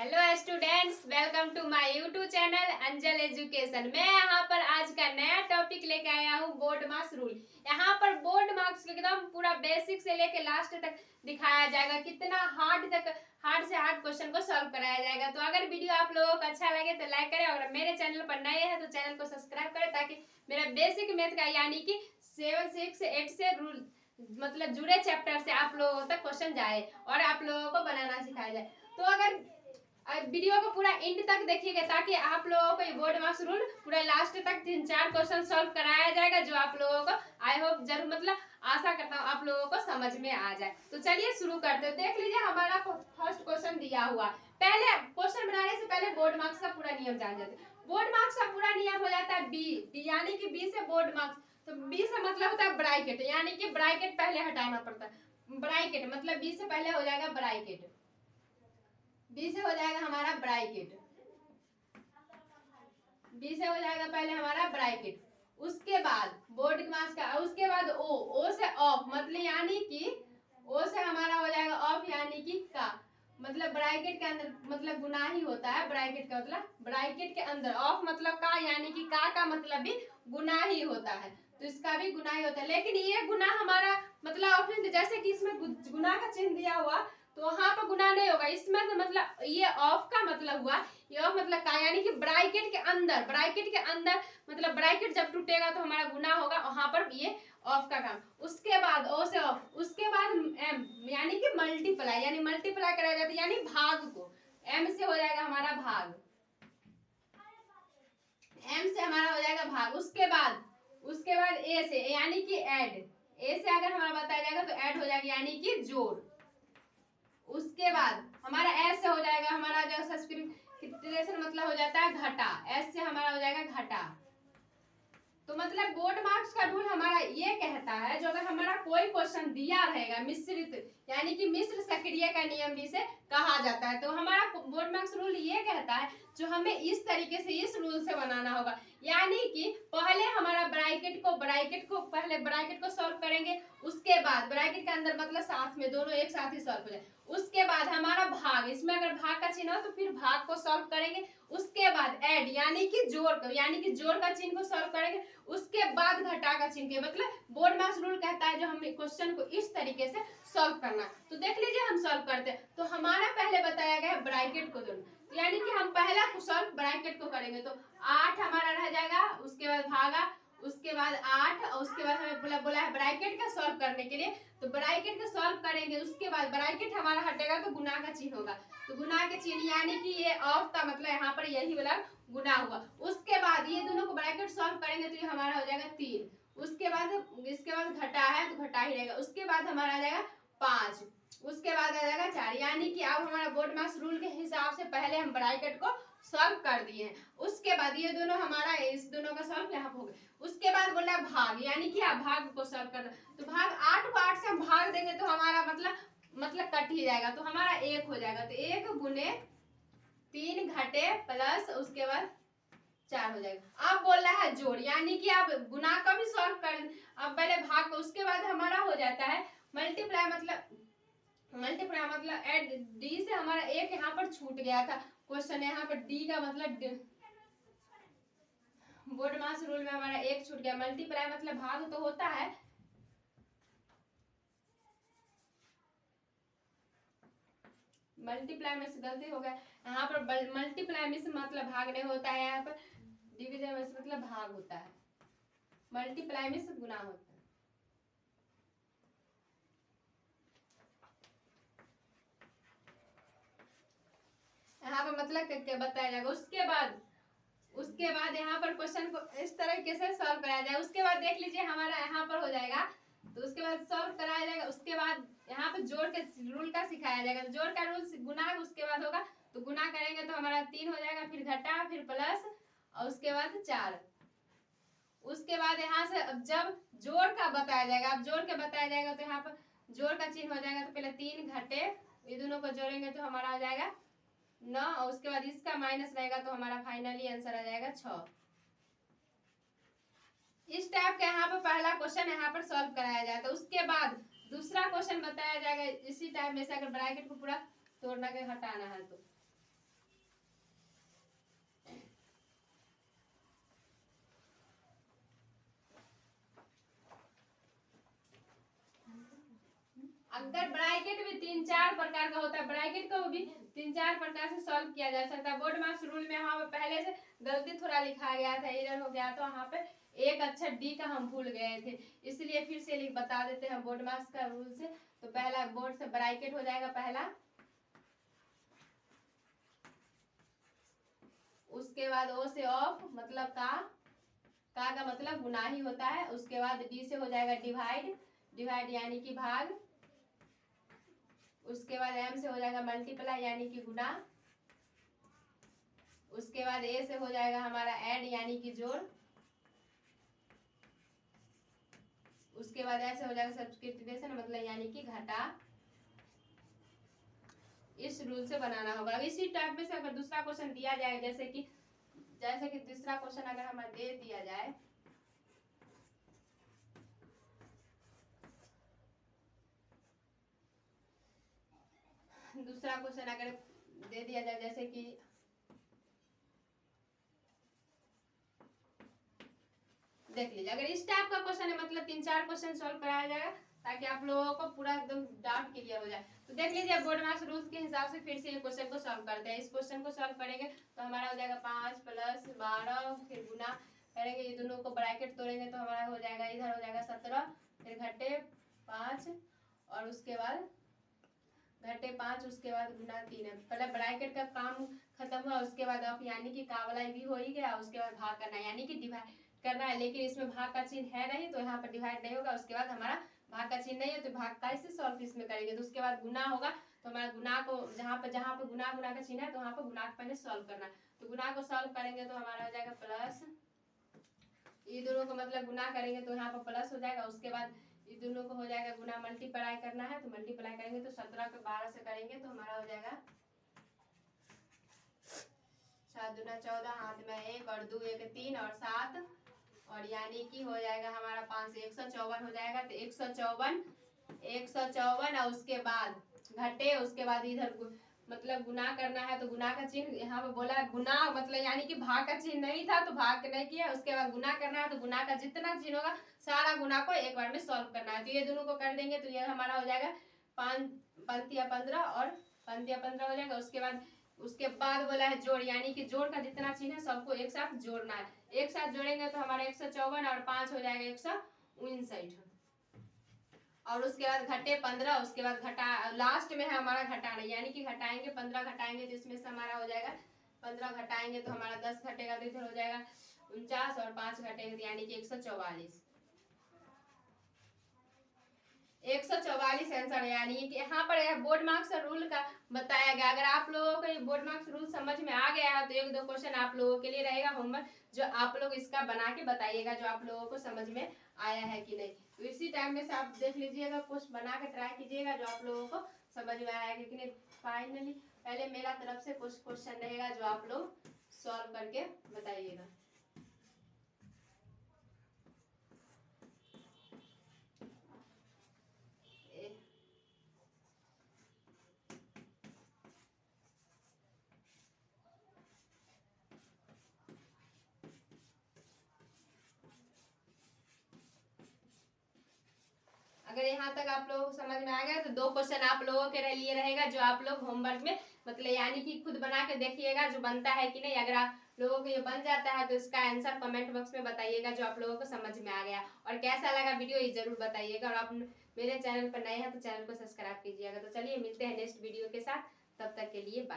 Hello students, welcome to my YouTube channel Anjal education. मैं यहाँ पर आज का नया टॉपिक लेके आया हूँ, बोर्ड मार्क्स रूल। यहाँ पर बोर्ड मार्क्स एकदम पूरा बेसिक से लेके लास्ट तक दिखाया जाएगा, कितना हार्ड से हार्ड क्वेश्चन को सॉल्व कराया जाएगा। तो अगर वीडियो आप लोगों को अच्छा लगे तो लाइक करें, और मेरे चैनल पर नए हैं तो चैनल को सब्सक्राइब करें, ताकि मेरा बेसिक मैथ का यानी कि 7, 6, 8 से रूल मतलब जुड़े चैप्टर से आप लोगों तक क्वेश्चन जाए और आप लोगों को बनाना सिखाया जाए। तो अगर वीडियो को पूरा एंड तक देखिएगा, ताकि आप लोगों को ये बोर्ड मार्क्स रूल पूरा लास्ट तक 3-4 क्वेश्चन सॉल्व कराया जाएगा, जो आप लोगों को आई होप जरूर मतलब आशा करता हूँ आप लोगों को समझ में आ जाए। तो चलिए शुरू करते हैं। देख लीजिए, हमारा फर्स्ट क्वेश्चन दिया हुआ। पहले क्वेश्चन बनाने से पहले बोर्ड मार्क्स का पूरा नियम जान जाते हैं। बोर्ड मार्क्स का पूरा नियम हो जाता है बी यानी कि बी से बोर्ड मार्क्स। तो बी से मतलब होता है ब्रैकेट, यानी कि ब्रैकेट पहले हटाना पड़ता है। ब्रैकेट मतलब बी से पहले हो जाएगा ब्रैकेट, बी से हो जाएगा हमारा ब्रैकेट, बी से हो जाएगा पहले हमारा ब्रैकेट। उसके बाद बोर्ड मार्क्स का, उसके बाद ओ से ऑफ मतलब यानी कि ओ से हमारा हो जाएगा ऑफ यानी कि का, मतलब ब्रैकेट के अंदर मतलब गुना ही होता है। ब्रैकेट का मतलब ब्रैकेट के अंदर, ऑफ मतलब का यानी कि का मतलब भी गुना ही होता है, तो इसका भी गुना ही होता है। लेकिन ये गुना हमारा मतलब ऑफ, जैसे कि इसमें गुना का चिन्ह दिया हुआ तो वहां पर गुना नहीं होगा। इसमें तो मतलब ये ऑफ का मतलब हुआ, ये ऑफ मतलब का यानी कि ब्रैकेट के अंदर, ब्रैकेट के अंदर मतलब ब्रैकेट जब टूटेगा तो हमारा गुना होगा, वहां पर ये ऑफ का काम। उसके बाद ओ से ऑफ, उसके बाद एम यानी कि मल्टीप्लाई, यानी मल्टीप्लाई कराया जाता है यानी भाग को। एम से हो जाएगा हमारा भाग, एम से हमारा हो जाएगा भाग। उसके बाद ए से यानी कि ऐड, ए से अगर हमारा बताया जाएगा तो ऐड हो जाएगा यानी कि जोड़। उसके बाद हमारा एस से हो जाएगा हमारा जो सब्सक्रिप्शन मतलब हो जाता है घटा, एस से हमारा हो जाएगा घटा। तो मतलब बोर्ड मार्क्स का रूल हमारा ये कहता है, जो अगर हमारा कोई क्वेश्चन दिया रहेगा मिश्रित यानी कि मिश्र सक्रिय का नियम भी से कहा जाता है, तो हमारा बोर्ड मार्क्स रूल ये कहता है जो हमें इस तरीके से इस रूल से बनाना होगा। यानी कि पहले हमारा ब्रैकेट को पहले ब्रैकेट को सॉल्व करेंगे, उसके बाद ब्रैकेट के अंदर मतलब साथ में दोनों एक साथ ही सॉल्व हो जाए। उसके बाद हमारा भाग, इसमें अगर भाग का चिन्ह हो तो फिर भाग को सॉल्व करेंगे। उसके बाद ऐड यानी कि जोड़, यानी कि जोड़ का चिन्ह को सॉल्व करेंगे। उसके बाद घटा का चिन्ह के मतलब बोर्ड मार्क्स रूल कहता है जो हमें क्वेश्चन को इस तरीके से सॉल्व करना। तो देख लीजिए हम सॉल्व करते हैं। तो हमारा पहले बताया गया है ब्रैकेट को जोड़ना, यानी कि हम पहला सॉल्व ब्रैकेट को करेंगे। तो 8 हमारा रह जाएगा, उसके बाद भागा, उसके बाद 8, और उसके बाद हमें बोला है ब्रैकेट का सॉल्व करने के लिए, तो ब्रैकेट का सॉल्व करेंगे। उसके बाद ब्रैकेट हमारा हटेगा तो गुना का चिन्ह होगा, तो गुना के चिन्ह यानी कि ये ऑफ का मतलब यहाँ पर यही वाला गुना हुआ। उसके बाद ये दोनों को ब्रैकेट सॉल्व करेंगे तो ये हमारा हो जाएगा 3। उसके बाद इसके बाद घटा है तो घटा ही रहेगा। उसके बाद हमारा आ जाएगा 5, उसके बाद आ जाएगा 4, यानी कि अब हमारा बोर्ड मार्क्स रूल के हिसाब से पहले हम ब्रैकेट को सॉल्व कर दिए हैं। उसके बाद ये दोनों हमारा इस दोनों का सॉल्व यहाँ हो गया। उसके बाद बोला भाग, यानी कि आप भाग को सॉल्व करना, तो भाग 8 को 8 से हम भाग देंगे तो हमारा मतलब कट ही जाएगा, तो हमारा 1 हो जाएगा। तो 1 गुने 3 घटे प्लस उसके बाद 4 हो जाएगा। अब बोल रहा है जोड़, यानी कि आप गुना का भी सॉल्व कर, अब पहले भाग को, उसके बाद हमारा हो जाता है मल्टीप्लाई मतलब ऐड। डी से हमारा एक यहाँ पर छूट गया था क्वेश्चन, यहाँ पर डी का मतलब बोर्ड मार्क्स रूल में हमारा एक छूट गया। मल्टीप्लाई मतलब भाग तो होता है, मल्टीप्लाई में से गलती हो गया। यहाँ पर मल्टीप्लाई में से मतलब भाग नहीं होता है, यहाँ पर डिवीजन में से मतलब भाग होता है, मल्टीप्लाई में से गुना होता है। यहाँ पर मतलब क्या बताया जाएगा। उसके बाद यहाँ पर क्वेश्चन को इस तरीके से सॉल्व कराया जाएगा। उसके बाद देख लीजिए हमारा यहाँ पर हो जाएगा, तो उसके बाद सॉल्व कराया जाएगा। उसके बाद यहाँ पर जोड़ के रूल का सिखाया जाएगा। जोड़ का रूल गुना उसके बाद होगा, तो गुना करेंगे तो हमारा 3 हो जाएगा, फिर घटा, फिर प्लस, और उसके बाद 4। उसके बाद यहाँ से अब जब जोड़ का बताया जाएगा, अब जोड़ के बताया जाएगा तो यहाँ पर जोड़ का चिन्ह हो जाएगा। तो पहले 3 घटे, ये दोनों को जोड़ेंगे तो हमारा हो जाएगा 9, और उसके बाद इसका माइनस रहेगा तो हमारा फाइनली आंसर आ जाएगा 6। इस टाइप का यहाँ पर पहला क्वेश्चन यहाँ पर सॉल्व कराया जाता है। उसके बाद दूसरा क्वेश्चन बताया जाएगा इसी टाइप में से, अगर ब्रैकेट को पूरा तोड़ना के हटाना है तो अगर ब्रैकेट भी 3-4 प्रकार का होता है, ब्रैकेट को भी 3-4 प्रकार से सॉल्व किया जा सकता है। बोर्ड मार्क्स रूल में यहाँ पे पहले से गलती थोड़ा लिखा गया था, एरर हो गया, तो वहाँ पे एक अक्षर डी का हम भूल गए थे, इसलिए फिर से बता देते हैं बोर्ड मार्क्स का रूल से। तो पहला बोर्ड से ब्रैकेट हो जाएगा पहला, उसके बाद ओ से ऑफ मतलब का मतलब गुना ही होता है। उसके बाद डी से हो जाएगा डिवाइड, डिवाइड यानी कि भाग। उसके बाद एम से हो जाएगा मल्टीप्लाई यानी कि गुना। उसके बाद ए से हो जाएगा हमारा ऐड यानी कि जोड़। उसके बाद ऐसे हो जाएगा सब्सट्रैक्शन मतलब यानी कि घटा। इस रूल से बनाना होगा। इसी टाइप में से अगर दूसरा क्वेश्चन दिया जाए, जैसे कि दूसरा क्वेश्चन अगर हमें दे दिया जाए, दूसरा क्वेश्चन अगर दे दिया जाए जैसे कि देख लीजिए, अगर इस टाइप का क्वेश्चन है मतलब 3-4 क्वेश्चन सॉल्व कराया जाएगा ताकि आप लोगों को पूरा एकदम डाउट क्लियर हो जाए। तो देख लीजिए बोर्ड मार्क्स रूल्स के हिसाब से फिर से क्वेश्चन को सॉल्व करते हैं। इस क्वेश्चन को सॉल्व करेंगे तो हमारा हो जाएगा 5 + 12, फिर गुना करेंगे, ये दोनों को ब्रैकेट तोड़ेंगे तो हमारा हो जाएगा, इधर हो जाएगा 17, फिर घटे 5 और उसके बाद घटे 5, उसके बाद गुना 3 है। पहले ब्रैकेट का काम खत्म हुआ, उसके बाद अब यानी कि का वाला भी हो ही गया, उसके बाद भाग करना है यानी कि डिवाइड करना है, लेकिन इसमें भाग का चिन्ह है नहीं तो यहाँ पर डिवाइड नहीं होगा। उसके बाद हमारा भाग का चिन्ह नहीं है तो भाग कैसे सॉल्व इसमें करेंगे, तो उसके बाद गुना होगा, तो हमारा गुना को जहाँ पे गुना का चिन्ह है तो वहाँ पर गुना पहले सॉल्व करना है। तो गुना को सॉल्व करेंगे तो हमारा हो जाएगा प्लस, ये दोनों को मतलब गुना करेंगे तो यहाँ पर प्लस हो जाएगा। उसके बाद ये दोनों को हो जाएगा गुना, मल्टीप्लाई करना है तो मल्टीप्लाई करेंगे तो 17 को 12 से करेंगे तो हमारा हो जाएगा 7 दूना 14, हाथ में 1 और 2 1 3 और 7 और यानी कि हो जाएगा हमारा 5 से 154 हो जाएगा। तो 154 और उसके बाद घटे, उसके बाद इधर मतलब गुना करना है तो गुना का चिन्ह यहाँ पे बोला है, गुना मतलब यानी कि भाग का चिन्ह नहीं था तो भाग नहीं किया। उसके बाद गुना करना है तो गुना का जितना चिन्ह होगा सारा गुना को एक बार में सॉल्व करना है। तो ये दोनों को कर देंगे तो ये हमारा हो जाएगा 5 पंक्तियां 15 और पंक्तियां 15 हो जाएगा। उसके बाद बोला है जोड़, यानी कि जोड़ का जितना चिन्ह है सबको एक साथ जोड़ना है। एक साथ जोड़ेंगे तो हमारा 154 और 5 हो जाएगा 159 और उसके बाद घटे 15, उसके बाद घटा लास्ट में है हमारा घटाना, यानी कि घटाएंगे 15 घटाएंगे तो इसमें से हमारा हो जाएगा 15 घटाएंगे तो हमारा 10 घटेगा तो इधर हो जाएगा 49 और 5 घटेंगे यानी कि 144 आंसर है। यानी कि यहाँ पर बोर्ड मार्क्स रूल का बताया गया। अगर आप लोगों को ये बोर्ड मार्क्स रूल समझ में आ गया है तो 1-2 क्वेश्चन आप लोगों के लिए रहेगा होमवर्क, जो आप लोग इसका बना के बताइएगा जो आप लोगों को समझ में आया है कि नहीं। तो इसी टाइम में से आप देख लीजिएगा, कुछ बना के ट्राई कीजिएगा जो आप लोगों को समझ में आया है कि नहीं। फाइनली पहले मेरा तरफ से कुछ क्वेश्चन रहेगा जो आप लोग सॉल्व करके बताइएगा। अगर यहाँ तक आप लोगों को समझ में आ गया तो 2 क्वेश्चन आप लोगों के लिए रहेगा जो आप लोग होमवर्क में मतलब यानी कि खुद बना के देखिएगा जो बनता है कि नहीं। अगर आप लोगों को ये बन जाता है तो इसका आंसर कमेंट बॉक्स में बताइएगा जो आप लोगों को समझ में आ गया। और कैसा लगा वीडियो ये जरूर बताइएगा। और आप मेरे चैनल पर नए हैं तो चैनल को सब्सक्राइब कीजिएगा। तो चलिए मिलते हैं नेक्स्ट वीडियो के साथ, तब तक के लिए बाय।